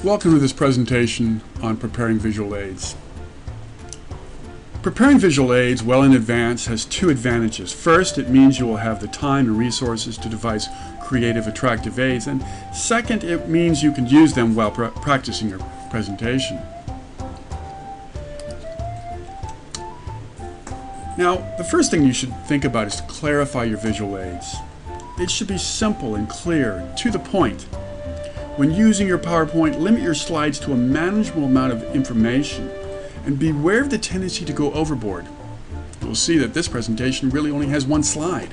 Welcome to this presentation on preparing visual aids. Preparing visual aids well in advance has two advantages. First, it means you will have the time and resources to devise creative, attractive aids, and second, it means you can use them while practicing your presentation. Now, the first thing you should think about is to clarify your visual aids. It should be simple and clear, to the point. When using your PowerPoint, limit your slides to a manageable amount of information and beware of the tendency to go overboard. You'll see that this presentation really only has one slide.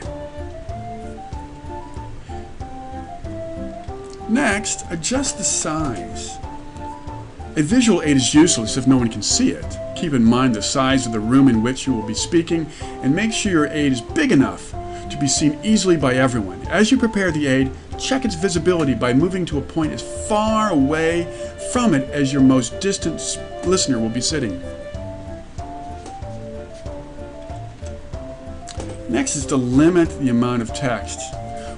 Next, adjust the size. A visual aid is useless if no one can see it. Keep in mind the size of the room in which you will be speaking and make sure your aid is big enough to be seen easily by everyone. As you prepare the aid, check its visibility by moving to a point as far away from it as your most distant listener will be sitting. Next is to limit the amount of text.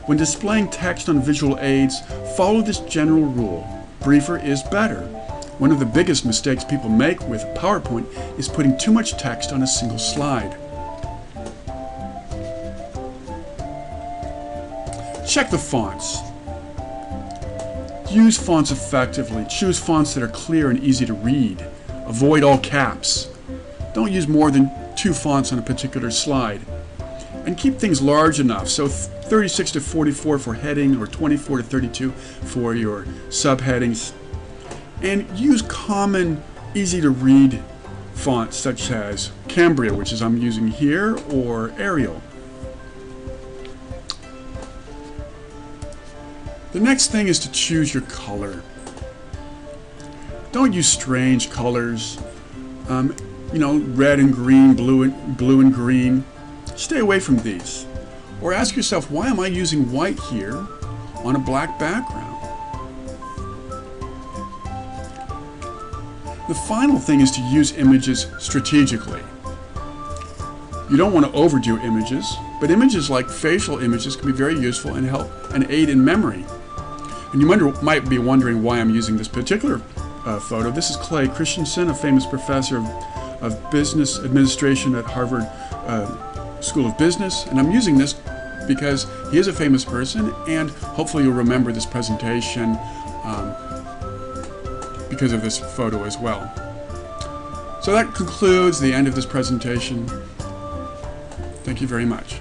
When displaying text on visual aids, follow this general rule: briefer is better. One of the biggest mistakes people make with PowerPoint is putting too much text on a single slide. Check the fonts. Use fonts effectively. Choose fonts that are clear and easy to read. Avoid all caps. Don't use more than 2 fonts on a particular slide. And keep things large enough, so 36 to 44 for heading or 24 to 32 for your subheadings. And use common, easy to read fonts such as Cambria, which is I'm using here, or Arial. The next thing is to choose your color. Don't use strange colors, red and green, blue and green. Stay away from these. Or ask yourself, why am I using white here on a black background? The final thing is to use images strategically. You don't want to overdo images, but images like facial images can be very useful and help and aid in memory. And you might be wondering why I'm using this particular photo. This is Clay Christensen, a famous professor of business administration at Harvard School of Business, and I'm using this because he is a famous person, and hopefully you'll remember this presentation because of this photo as well. So that concludes the end of this presentation. Thank you very much.